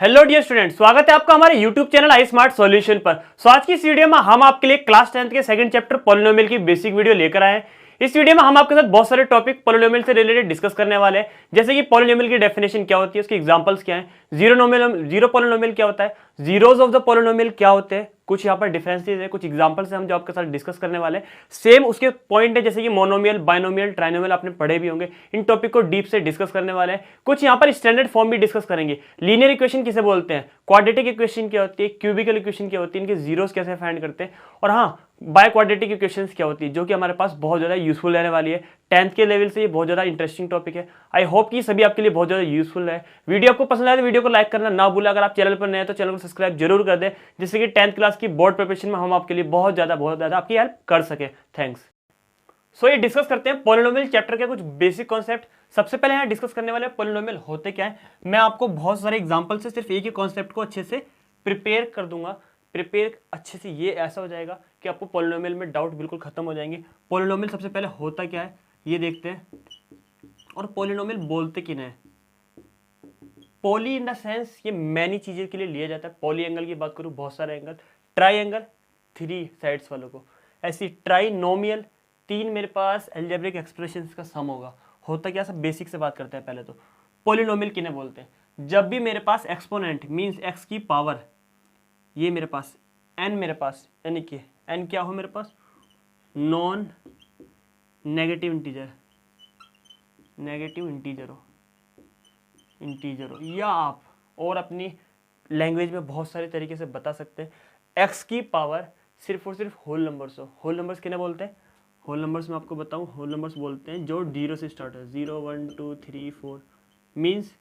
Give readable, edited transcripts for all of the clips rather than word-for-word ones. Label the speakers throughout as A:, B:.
A: Hello dear student, स्वागत है आपका हमारे यूट्यूब चैनल आई स्मार्ट सॉल्यूशन पर। आज की इस वीडियो में हम आपके लिए क्लास 10th के सेकंड चैप्टर पॉलिनोमियल की बेसिक वीडियो लेकर आए हैं। इस वीडियो में हम आपके साथ बहुत सारे टॉपिक पॉलिनोमियल से रिलेटेड डिस्कस करने वाले हैं, जैसे कि पॉलिनोमियल की डेफिनेशन क्या होती है, उसके एग्जांपल्स क्या हैं, जीरो पॉलिनोमियल क्या होता है, जीरोज ऑफ द पॉलिनोमियल क्या होते हैं, कुछ यहाँ पर डिफरेंसेस है, कुछ एग्जांपल्स हैं हम जो आपके साथ डिस्कस करने वाले हैं। सेम उसके पॉइंट है जैसे कि मोनोमियल, बाइनोमियल, ट्राइनोमियल आपने पढ़े भी होंगे। इन टॉपिक को डीप से डिस्कस करने वाले हैं। कुछ यहाँ पर स्टैंडर्ड फॉर्म भी डिस्कस करेंगे। लीनियर इक्वेशन किसे बोलते हैं, क्वाड्रेटिक इक्वेशन क्या होती है, क्यूबिकल इक्वेशन क्या होती है, इनके जीरोस कैसे फाइंड करते हैं, और हाँ बाय क्वाड्रेटिक इक्वेशंस क्या होती है, जो कि हमारे पास बहुत ज़्यादा यूजफुल रहने वाली है। 10th के लेवल से ये बहुत ज़्यादा इंटरेस्टिंग टॉपिक है। आई होप कि सभी आपके लिए बहुत ज़्यादा यूजफुल है। वीडियो आपको पसंद आए तो वीडियो को लाइक करना ना भूलें। अगर आप चैनल पर नए हैं तो चैनल को सब्सक्राइब जरूर कर दें, जिससे कि 10th क्लास की बोर्ड प्रिपरेशन में हम आपके लिए बहुत ज़्यादा आपकी हेल्प कर सके। थैंक्स। सो ये डिस्कस करते हैं पॉलिनोमियल चैप्टर के कुछ बेसिक कॉन्सेप्ट। सबसे पहले यहाँ डिस्कस करने वाले पॉलिनोमियल होते क्या है। मैं आपको बहुत सारे एग्जांपल से सिर्फ एक ही कॉन्सेप्ट को अच्छे से प्रिपेयर कर दूंगा। प्रिपेयर अच्छे से ये ऐसा हो जाएगा कि आपको पॉलिनोमियल में डाउट बिल्कुल खत्म हो जाएंगे। पॉलिनोमियल सबसे पहले होता क्या है ये देखते हैं, और पॉलिनोमियल बोलते किन्हें है। पॉली इन द सेंस ये मैनी चीजें के लिए लिया जाता है। पॉली एंगल की बात करूँ, बहुत सारे एंगल, ट्राई एंगल 3 साइड्स वालों को, ऐसी ट्राइनोमियल 3 मेरे पास एल्जेब्रिक एक्सप्रेशंस का सम होगा। होता क्या, सब बेसिक से बात करते हैं पहले तो। पॉलिनोमियल किन्हें बोलते हैं, जब भी मेरे पास एक्सपोनेंट मींस एक्स की पावर, ये मेरे पास n, मेरे पास यानी कि n क्या हो मेरे पास, नॉन नेगेटिव इंटीजर हो, या आप और अपनी लैंग्वेज में बहुत सारे तरीके से बता सकते हैं x की पावर सिर्फ और सिर्फ होल नंबर्स हो। होल नंबर्स किन्हें बोलते हैं, होल नंबर्स में आपको बताऊं, होल नंबर्स बोलते हैं जो 0 से स्टार्ट है, 0 1 2 3 4 मीन्स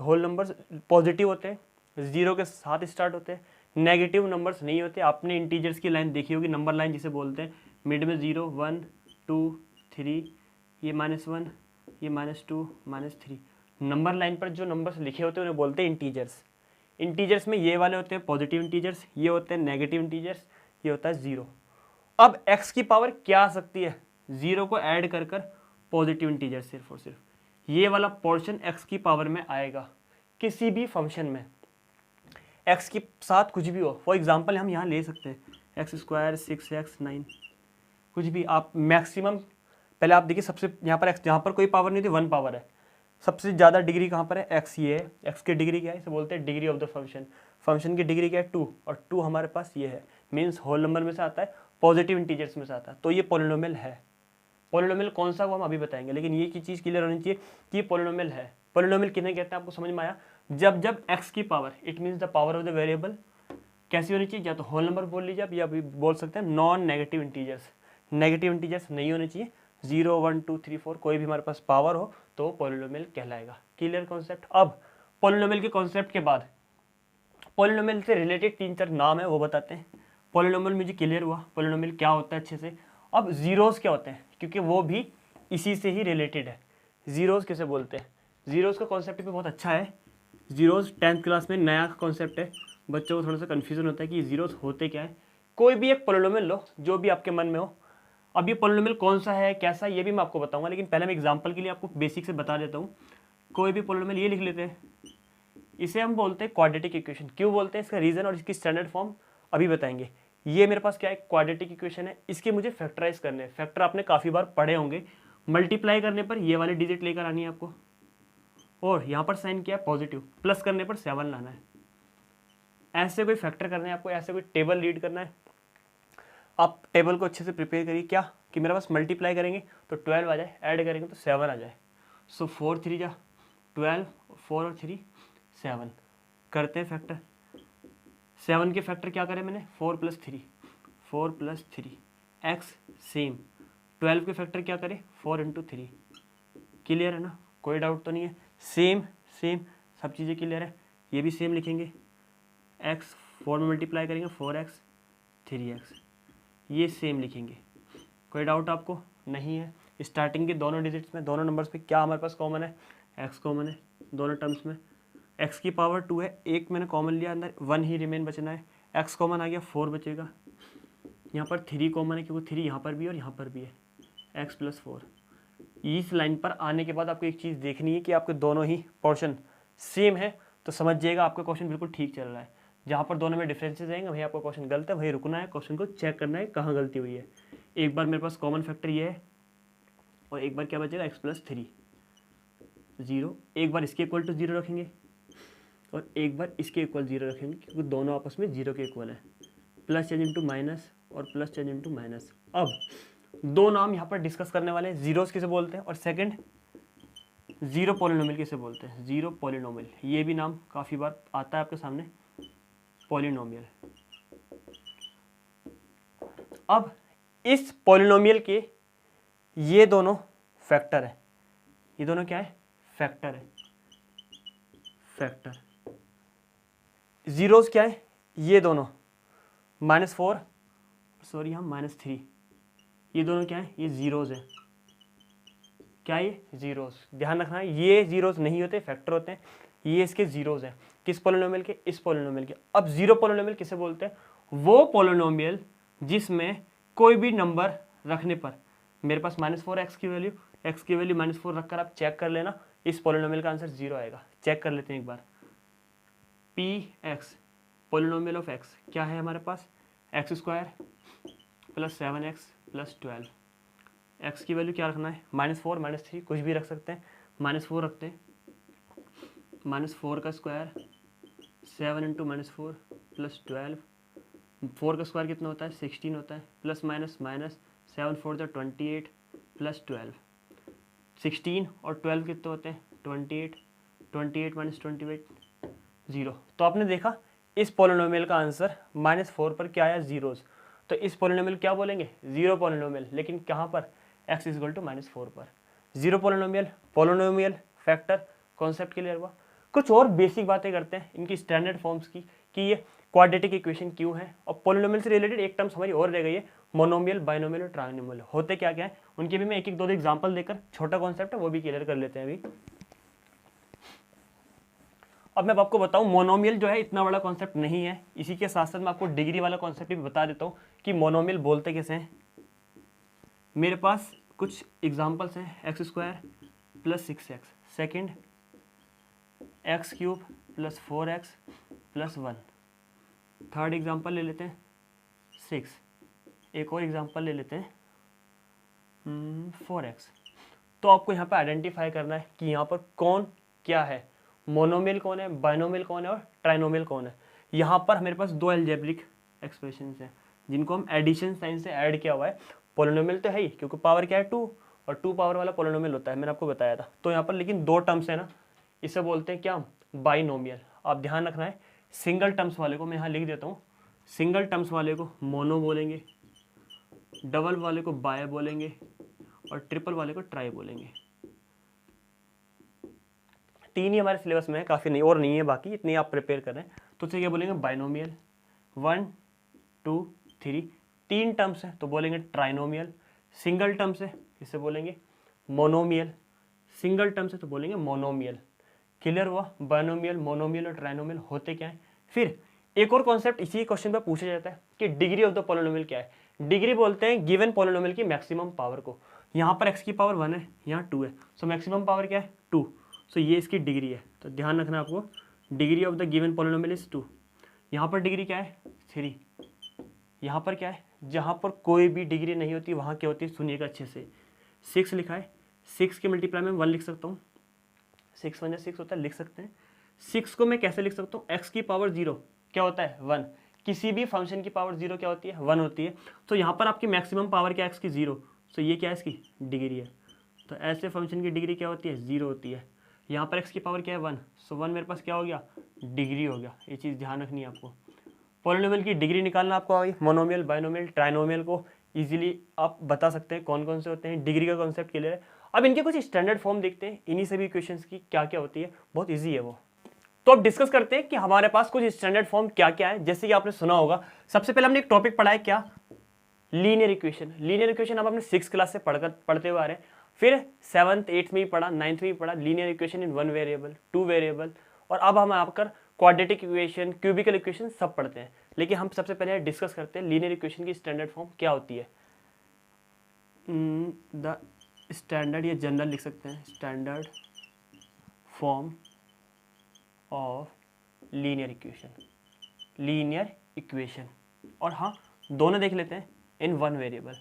A: होल नंबर्स पॉजिटिव होते हैं, 0 के साथ स्टार्ट होते हैं, नेगेटिव नंबर्स नहीं होते। आपने इंटीजर्स की लाइन देखी होगी, नंबर लाइन जिसे बोलते हैं, मिड में 0 1 2 3, ये -1, ये -2 -3, नंबर लाइन पर जो नंबर्स लिखे होते हैं उन्हें बोलते हैं इंटीजर्स। इंटीजर्स में ये वाले होते हैं पॉजिटिव इंटीजर्स, ये होते हैं नेगेटिव इंटीजर्स, ये होता है 0। अब x की पावर क्या आ सकती है, 0 को ऐड कर कर पॉजिटिव इंटीजर, सिर्फ और सिर्फ ये वाला पोर्शन x की पावर में आएगा किसी भी फंक्शन में। x के साथ कुछ भी हो, फॉर एग्जांपल हम यहाँ ले सकते हैं x² 6x 9, कुछ भी आप मैक्सिमम। पहले आप देखिए, सबसे यहाँ पर x, यहाँ पर कोई पावर नहीं थी, 1 पावर है। सबसे ज़्यादा डिग्री कहाँ पर है, x ये है। x की डिग्री क्या है, इसे बोलते हैं degree of the function. Function की डिग्री क्या है, 2, और 2 हमारे पास ये है, मीन्स होल नंबर में से आता है, पॉजिटिव इंटीजर्स में से आता है, तो ये पॉलिनोमियल है। पॉलिनोमियल कौन सा वो हम अभी बताएंगे, लेकिन ये की चीज़ क्लियर होनी चाहिए कि ये पॉलिनोमियल है। पॉलिनोमियल किन्हें कहते हैं, आपको समझ में आया। जब x की power, it means the power of the variable, कैसी होनी चाहिए, या तो होल नंबर बोल लीजिए आप, या भी बोल सकते हैं non negative integers. Negative integers नहीं होने चाहिए, 0 1 2 3 4 कोई भी हमारे पास पावर हो तो पॉलिनोमियल कहलाएगा। Clear concept. अब पॉलिनोमियल के कॉन्सेप्ट के बाद पॉलिनोमियल से रिलेटेड 3-4 नाम है वो बताते हैं। पॉलिनोमियल मुझे क्लियर हुआ पॉलिनोमियल क्या होता है अच्छे से। अब जीरोस क्या होते हैं, क्योंकि वो भी इसी से ही रिलेटेड है। जीरोस कैसे बोलते हैं, जीरोस का कॉन्सेप्ट भी बहुत अच्छा है। जीरोस 10th क्लास में नया कॉन्सेप्ट है, बच्चों को थोड़ा सा कन्फ्यूजन होता है कि जीरोस होते क्या है। कोई भी एक पॉलिनोमियल लो जो भी आपके मन में हो। अब ये पॉलिनोमियल कौन सा है, कैसा, ये भी मैं आपको बताऊंगा, लेकिन पहले मैं एग्जांपल के लिए आपको बेसिक से बता देता हूँ। कोई भी पॉलिनोमियल ये लिख लेते हैं, इसे हम बोलते हैं क्वाड्रेटिक इक्वेशन। क्यों बोलते हैं, इसका रीजन और इसकी स्टैंडर्ड फॉर्म अभी बताएंगे। ये मेरे पास क्या है, क्वाड्रेटिक इक्वेशन है, इसके मुझे फैक्टराइज करने हैं। फैक्टर आपने काफ़ी बार पढ़े होंगे। मल्टीप्लाई करने पर ये वाली डिजिट लेकर आनी है आपको, और यहाँ पर साइन किया है पॉजिटिव, प्लस करने पर 7 लाना है। ऐसे कोई फैक्टर करना है आपको, ऐसे कोई टेबल रीड करना है। आप टेबल को अच्छे से प्रिपेयर करिए, क्या कि मेरे पास मल्टीप्लाई करेंगे तो 12 आ जाए, ऐड करेंगे तो 7 आ जाए। सो 4 3 जा 12, 4 और 3 7, करते हैं फैक्टर। 7 के फैक्टर क्या करें मैंने, 4 + 3, 4 + 3 x सेम। 12 के फैक्टर क्या करें, 4 × 3। क्लियर है ना, कोई डाउट तो नहीं है। सेम सेम सब चीज़ें क्लियर है। ये भी सेम लिखेंगे, x 4 में मल्टीप्लाई करेंगे 4x 3x, ये सेम लिखेंगे। कोई डाउट आपको नहीं है। स्टार्टिंग के दोनों डिजिट्स में, दोनों नंबर्स पे क्या हमारे पास कॉमन है, x कॉमन है दोनों टर्म्स में। x की पावर 2 है, एक मैंने कॉमन लिया, अंदर 1 ही रिमेन बचना है। x कॉमन आ गया, 4 बचेगा। यहाँ पर 3 कॉमन है, क्योंकि 3 यहाँ पर भी है और यहाँ पर भी है, x + 4। इस लाइन पर आने के बाद आपको एक चीज़ देखनी है कि आपके दोनों ही पोर्शन सेम है, तो समझ जाइएगा आपका क्वेश्चन बिल्कुल ठीक चल रहा है। जहाँ पर दोनों में डिफरेंसेस रहेंगे वहीं आपका क्वेश्चन गलत है, वहीं रुकना है, क्वेश्चन को चेक करना है कहाँ गलती हुई है। एक बार मेरे पास कॉमन फैक्टर ये है और एक बार क्या बचेगा x+3 0, एक बार इसके इक्वल टू 0 रखेंगे और एक बार इसके इक्वल 0 रखेंगे क्योंकि दोनों आपस में 0 के इक्वल है। प्लस चेंज इंटू माइनस और प्लस चेंज इंटू माइनस। अब दो नाम यहाँ पर डिस्कस करने वाले हैं, जीरोस किसे बोलते हैं और सेकंड जीरो पॉलिनोमियल किसे बोलते हैं। जीरो पॉलिनोमियल, ये भी नाम काफ़ी बार आता है आपके सामने, पॉलिनोमियल। अब इस पॉलिनोमियल के ये दोनों फैक्टर है, ये दोनों क्या है, फैक्टर है, फैक्टर। जीरोस क्या है, ये दोनों -4 सॉरी यहाँ -3, ये दोनों क्या है, ये जीरोस है। क्या ये जीरोस, ध्यान रखना है ये जीरोस नहीं होते, फैक्टर होते हैं। ये इसके जीरोस हैं, किस पॉलिनोमियल के, इस पॉलिनोमियल के। अब जीरो पॉलिनोमियल किसे बोलते हैं, वो पॉलिनोमियल जिसमें कोई भी नंबर रखने पर, मेरे पास -4 x की वैल्यू -4 रखकर आप चेक कर लेना, इस पॉलिनोमियल का आंसर 0 आएगा। चेक कर लेते हैं एक बार। Px पॉलिनोमियल ऑफ x क्या है हमारे पास, x² + 7x + 12। x की वैल्यू क्या रखना है, -4 -3 कुछ भी रख सकते हैं, -4 रखते हैं, -4 का स्क्वायर 7 × -4 + 12, 4 का स्क्वायर कितना होता है 16 होता है, प्लस माइनस माइनस 7 4 = 28 + 12, 16 और 12 कितने होते हैं 28, 28 - 28 0। तो आपने देखा इस पॉलिनोमियल का आंसर -4 पर क्या आया, जीरोस। तो इस पॉलिनोमियल क्या बोलेंगे, जीरो पॉलिनोमियल, लेकिन कहाँ पर, x = -4 पर। Zero polynomial, polynomial, factor, concept clear हुआ। कुछ और बेसिक बातें करते हैं इनकी स्टैंडर्ड फॉर्म्स की, कि ये क्वाड्रेटिक इक्वेशन क्यों है, और पॉलिनोमियल से रिलेटेड एक टर्म्स हमारी और रह गई है, मोनोमियल, बाइनोमियल और ट्राइनोमियल होते क्या क्या है, उनके भी मैं एक एक दो एग्जाम्पल देकर, छोटा कॉन्सेप्ट है वो भी क्लियर कर लेते हैं अभी। अब मैं आपको बताऊं मोनोमियल जो है इतना बड़ा कॉन्सेप्ट नहीं है, इसी के साथ साथ मैं आपको डिग्री वाला कॉन्सेप्ट भी बता देता हूं कि मोनोमियल बोलते कैसे हैं। मेरे पास कुछ एग्जांपल्स हैं, x² + 6x, second x³ + 4x + 1, third example ले लेते हैं 6, एक और एग्जांपल ले लेते हैं 4x। तो आपको यहाँ पे आइडेंटिफाई करना है कि यहाँ पर कौन क्या है, मोनोमियल कौन है, बाइनोमियल कौन है और ट्राइनोमियल कौन है। यहाँ पर मेरे पास दो एल्जेब्रिक एक्सप्रेशंस हैं जिनको हम एडिशन साइन से ऐड किया हुआ है। पॉलिनोमियल तो है ही क्योंकि पावर क्या है 2, और 2 पावर वाला पॉलिनोमियल होता है, मैंने आपको बताया था। तो यहाँ पर लेकिन दो टर्म्स है ना, इसे बोलते हैं क्या, बाइनोमियल। आप ध्यान रखना है, सिंगल टर्म्स वाले को मैं यहाँ लिख देता हूँ, सिंगल टर्म्स वाले को मोनो बोलेंगे, डबल वाले को बाय बोलेंगे और ट्रिपल वाले को ट्राई बोलेंगे। तीन ही हमारे सिलेबस में है, काफ़ी नहीं और नहीं है, बाकी इतनी आप प्रिपेयर करें। तो उसे क्या बोलेंगे, बाइनोमियल 1 2 3, तीन टर्म्स है तो बोलेंगे ट्राइनोमियल, सिंगल टर्म्स है इसे बोलेंगे मोनोमियल, सिंगल टर्म्स है तो बोलेंगे मोनोमियल। क्लियर हुआ, बाइनोमियल, मोनोमियल और ट्राइनोमियल होते क्या है। फिर एक और कॉन्सेप्ट इसी क्वेश्चन पर पूछा जाता है कि डिग्री ऑफ द पॉलिनोमियल क्या है। डिग्री बोलते हैं गिवन पॉलिनोमियल की मैक्सिमम पावर को। यहाँ पर x की पावर 1 है, यहाँ 2 है, सो मैक्सिमम पावर क्या है 2, सो ये इसकी डिग्री है। तो ध्यान रखना आपको, degree of the given polynomial is 2। यहाँ पर डिग्री क्या है 3, यहाँ पर क्या है, जहाँ पर कोई भी डिग्री नहीं होती वहाँ क्या होती है, सुनिएगा अच्छे से। 6 लिखा है, 6 के मल्टीप्लाई में 1 लिख सकता हूँ, 6 1 6 होता है, लिख सकते हैं। 6 को मैं कैसे लिख सकता हूँ, x की पावर 0 क्या होता है 1, किसी भी फंक्शन की पावर 0 क्या होती है 1 होती है। तो यहाँ पर आपकी मैक्सिमम पावर क्या है x की 0, सो ये क्या है इसकी डिग्री है। तो ऐसे फंक्शन की डिग्री क्या होती है 0 होती है। यहाँ पर x की पावर क्या है 1, सो 1 मेरे पास क्या हो गया, डिग्री हो गया। ये चीज़ ध्यान रखनी है आपको। पॉलिनोमियल की डिग्री निकालना आपको आ गई, मोनोमियल, बाइनोमियल, ट्राइनोमियल को इजीली आप बता सकते हैं कौन कौन से होते हैं, डिग्री का कॉन्सेप्ट क्लियर है। अब इनके कुछ स्टैंडर्ड फॉर्म देखते हैं, इन्हीं सभी इक्वेशंस की क्या क्या होती है, बहुत ईजी है वो। तो अब डिस्कस करते हैं कि हमारे पास कुछ स्टैंडर्ड फॉर्म क्या क्या है। जैसे कि आपने सुना होगा, सबसे पहले हमने एक टॉपिक पढ़ा है क्या, लीनियर इक्वेशन। लीनियर इक्वेशन हम अपने 6th क्लास से पढ़ते हुए आ रहे हैं, फिर 7th 8th में भी पढ़ा, 9th में भी पढ़ा linear equation in 1 variable 2 variable, और अब हम आकर क्वाड्रेटिक इक्वेशन, क्यूबिकल इक्वेशन सब पढ़ते हैं। लेकिन हम सबसे पहले डिस्कस करते हैं लीनियर इक्वेशन की स्टैंडर्ड फॉर्म क्या होती है। द स्टैंडर्ड, ये जनरल लिख सकते हैं, standard form of linear equation. और हाँ, दोनों देख लेते हैं इन वन वेरिएबल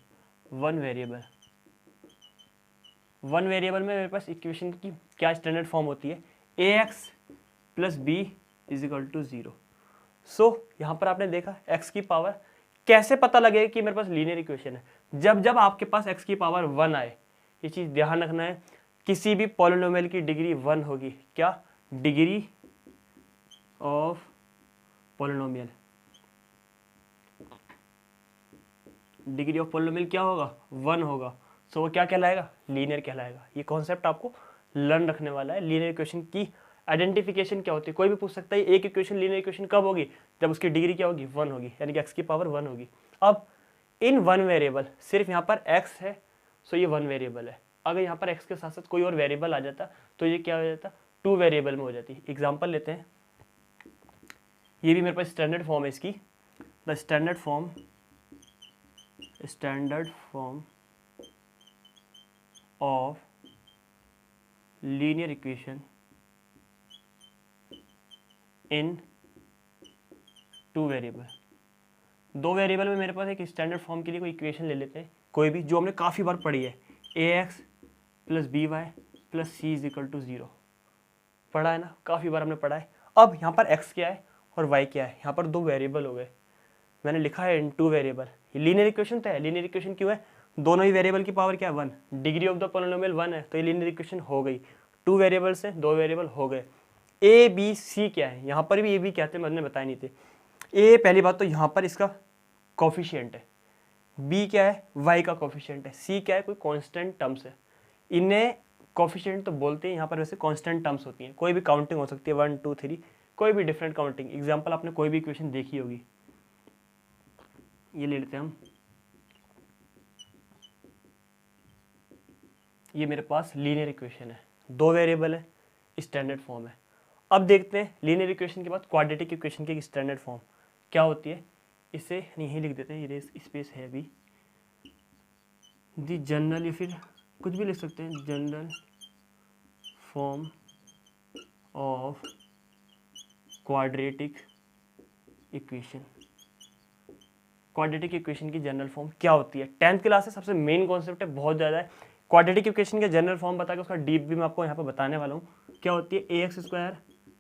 A: में मेरे पास इक्वेशन की क्या स्टैंडर्ड फॉर्म होती है, ax plus B is equal to 0। So यहाँ पर आपने देखा x की पावर कैसे पता लगेगा कि मेरे पास लीनियर इक्वेशन है, जब आपके पास x की पावर 1 आए। ये चीज़ ध्यान रखना है, किसी भी पॉलिनोमियल की डिग्री 1 होगी। क्या? Degree of polynomial, degree of polynomial क्या होगा? 1 होगा। सो वो क्या कहलाएगा? लीनियर कहलाएगा। ये कॉन्सेप्ट आपको लर्न रखने वाला है। लीनियर इक्वेशन की आइडेंटिफिकेशन क्या होती है, कोई भी पूछ सकता है एक इक्वेशन लीनियर इक्वेशन कब होगी? जब उसकी डिग्री क्या होगी? 1 होगी, यानी कि x की पावर 1 होगी। अब इन वन वेरिएबल, सिर्फ यहाँ पर x है, सो ये वन वेरिएबल है। अगर यहाँ पर x के साथ साथ कोई और वेरिएबल आ जाता तो ये क्या हो जाता? 2 वेरिएबल में हो जाती। एग्जाम्पल लेते हैं, ये भी मेरे पास स्टैंडर्ड फॉर्म है इसकी। The standard form of linear equation in 2 variable. 2 variable में मेरे पास एक स्टैंडर्ड फॉर्म के लिए कोई इक्वेशन ले लेते हैं, कोई भी जो हमने काफ़ी बार पढ़ी है, ax plus B Y plus C is equal to 0। पढ़ा है ना, काफ़ी बार हमने पढ़ा है। अब यहाँ पर x क्या है और y क्या है, यहाँ पर 2 वेरिएबल हो गए, मैंने लिखा है इन 2 वेरिएबल। ये लीनियर इक्वेशन तो है। लीनियर इक्वेशन क्यों है? दोनों ही वेरिएबल की पावर क्या है? 1। डिग्री ऑफ द पॉलिनोमियल 1 है, तो ये लीनियर इक्वेशन हो गई। 2 वेरिएबल से 2 वेरिएबल हो गए। ए बी सी क्या है? यहाँ पर भी ए बी कहते हैं, मैंने बताया नहीं थे। ए पहली बात तो यहाँ पर इसका कोफिशिएंट है, बी क्या है? वाई का कोफिशिएंट है, सी क्या है? कोई कांस्टेंट टर्म्स है। इन्हें कोफिशिएंट तो बोलते हैं, यहाँ पर वैसे कांस्टेंट टर्म्स होती हैं। कोई भी काउंटिंग हो सकती है, 1 2 3, कोई भी डिफरेंट काउंटिंग। एग्जाम्पल आपने कोई भी इक्वेशन देखी होगी, ये ले लेते हैं हम। ये मेरे पास लीनियर इक्वेशन है, 2 वेरिएबल है, स्टैंडर्ड फॉर्म है। अब देखते हैं लीनियर इक्वेशन के बाद क्वाड्रेटिक इक्वेशन की स्टैंडर्ड फॉर्म क्या होती है। इसे यहीं लिख देते हैं, ये स्पेस है अभी। दी जनरल, या फिर कुछ भी लिख सकते हैं, general form of quadratic equation. Quadratic equation की जनरल फॉर्म क्या होती है? 10th क्लास से सबसे मेन कॉन्सेप्ट है, बहुत ज़्यादा है। क्वाड्रेटिक इक्वेशन के जनरल फॉर्म बता के उसका डीप भी मैं आपको यहाँ पर बताने वाला हूँ। क्या होती है? ax square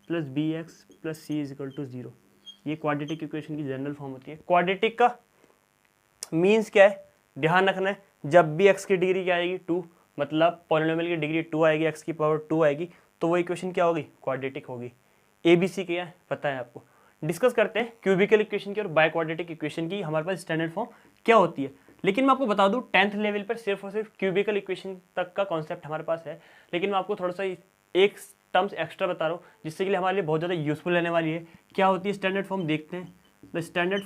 A: plus B X plus C is equal to 0। ये क्वाड्रेटिक इक्वेशन की जनरल फॉर्म होती है। क्वाड्रेटिक का मीन्स क्या है? ध्यान रखना है, जब भी x की डिग्री क्या आएगी? 2, मतलब पॉलिनोमियल की डिग्री 2 आएगी, x की पावर 2 आएगी, तो वो इक्वेशन क्या होगी? क्वाड्रेटिक होगी। ABC क्या है पता है आपको। डिस्कस करते हैं क्यूबिकल इक्वेशन की और बाय क्वाड्रेटिक इक्वेशन की हमारे पास स्टैंडर्ड फॉर्म क्या होती है। लेकिन मैं आपको बता दूं 10th लेवल पर सिर्फ और सिर्फ क्यूबिकल इक्वेशन तक का कॉन्सेप्ट हमारे पास है, लेकिन मैं आपको थोड़ा सा एक टर्म्स एक्स्ट्रा बता रहा हूँ जिससे के लिए हमारे लिए बहुत ज़्यादा यूजफुल रहने वाली है। क्या होती है स्टैंडर्ड फॉर्म? देखते हैं। The standard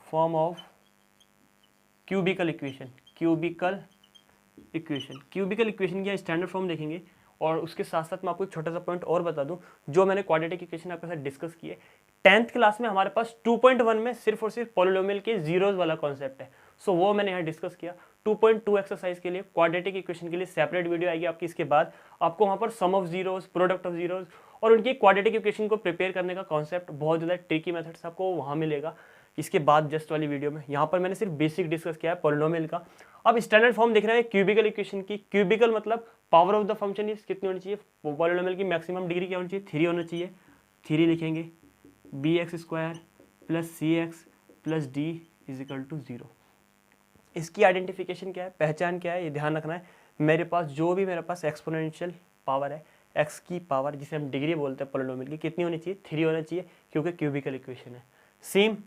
A: form of cubicle equation की स्टैंडर्ड फॉर्म देखेंगे। और उसके साथ साथ मैं आपको एक छोटा सा पॉइंट और बता दूं, जो मैंने क्वाड्रेटिक इक्वेशन आपके साथ डिस्कस किए 10th क्लास में, हमारे पास 2.1 में सिर्फ और सिर्फ पॉलिनोमियल के जीरोस वाला कॉन्सेप्ट है। सो वो मैंने यहाँ डिस्कस किया। 2.2 एक्सरसाइज के लिए क्वाड्रेटिक इक्वेशन के लिए सेपरेट वीडियो आएगी आपकी। इसके बाद आपको वहाँ पर sum of zeros, product of zeros और उनकी क्वाड्रेटिक इक्वेशन को प्रिपेयर करने का कॉन्सेप्ट, बहुत ज़्यादा ट्रिकी मेथड्स आपको वहाँ मिलेगा इसके बाद जस्ट वाली वीडियो में। यहाँ पर मैंने सिर्फ बेसिक डिस्कस किया है पॉलिनोमियल का। अब स्टैंडर्ड फॉर्म देख रहे हैं क्यूबिकल इक्वेशन की। क्यूबिकल मतलब power of the function is कितनी होनी चाहिए? पॉलिनोमियल की मैक्सिमम डिग्री क्या होनी चाहिए? 3 होना चाहिए। 3 लिखेंगे, B X square plus C X plus D is equal to 0। इसकी आइडेंटिफिकेशन क्या है, पहचान क्या है, ये ध्यान रखना है। मेरे पास जो भी मेरे पास एक्सपोनेंशियल पावर है, एक्स की पावर जिसे हम डिग्री बोलते हैं पॉलिनोमियल की, कितनी होनी चाहिए? 3 होना चाहिए, क्योंकि क्यूबिकल इक्वेशन है। Same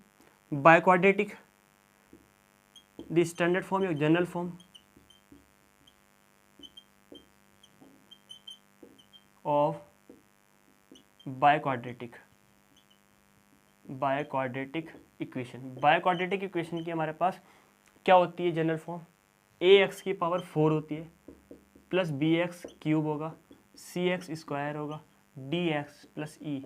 A: biquadratic, the standard form या general form of biquadratic equation की हमारे पास क्या होती है जनरल फॉर्म? ए एक्स की पावर 4 होती है प्लस बी एक्स क्यूब होगा, सी एक्स स्क्वायर होगा, डी एक्स प्लस ई।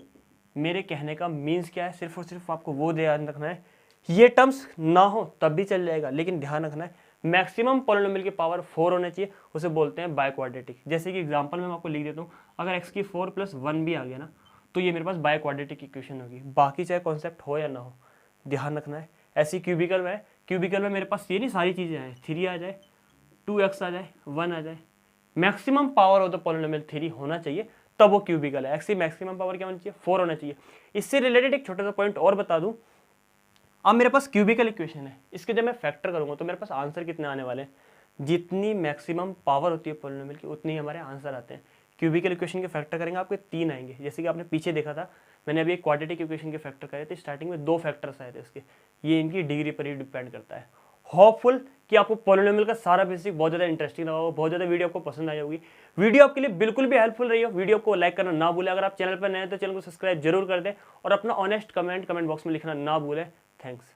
A: मेरे कहने का मीन्स क्या है? सिर्फ और सिर्फ आपको वो ध्यान रखना है, ये टर्म्स ना हो तब भी चल जाएगा, लेकिन ध्यान रखना है मैक्सिमम पॉलिनोमियल की पावर 4 होना चाहिए, उसे बोलते हैं बाय क्वाड्रेटिक। जैसे कि एग्जांपल में मैं आपको लिख देता हूँ, अगर x की 4 + 1 भी आ गया ना, तो ये मेरे पास बाय क्वाड्रेटिक इक्वेशन होगी। बाकी चाहे कॉन्सेप्ट हो या ना हो, ध्यान रखना है। ऐसी क्यूबिकल में, क्यूबिकल में मेरे पास ये नहीं सारी चीज़ें आए, 3 आ जाए, 2x आ जाए, 1 आ जाए, maximum power of the polynomial 3 होना चाहिए, तब वो क्यूबिकल है। x की मैक्सिमम पावर क्या होनी चाहिए? 4 होना चाहिए। इससे रिलेटेड एक छोटा सा पॉइंट और बता दूं, अब मेरे पास क्यूबिकल इक्वेशन है, इसके जब मैं फैक्टर करूंगा तो मेरे पास आंसर कितने आने वाले हैं? जितनी मैक्सिमम पावर होती है पॉलिनोमियल की, उतनी हमारे आंसर आते हैं। क्यूबिकल इक्वेशन के फैक्टर करेंगे आपके 3 आएंगे, जैसे कि आपने पीछे देखा था, मैंने अभी एक क्वाड्रेटिक इक्वेशन के फैक्टर करे थे, स्टार्टिंग में 2 फैक्टर्स आए थे इसके। ये इनकी डिग्री पर ही डिपेंड करता है। होपफुल कि आपको पॉलिनोमियल का सारा बेसिक बहुत ज़्यादा इंटरेस्टिंग लगा होगा, बहुत ज़्यादा वीडियो आपको पसंद आई होगी। वीडियो आपके लिए बिल्कुल भी हेल्पफुल रही हो, वीडियो को लाइक करना ना भूलें। अगर आप चैनल पर नए हैं तो चैनल को सब्सक्राइब जरूर कर दें और अपना ऑनेस्ट कमेंट बॉक्स में लिखना ना भूलें। थैंक्स।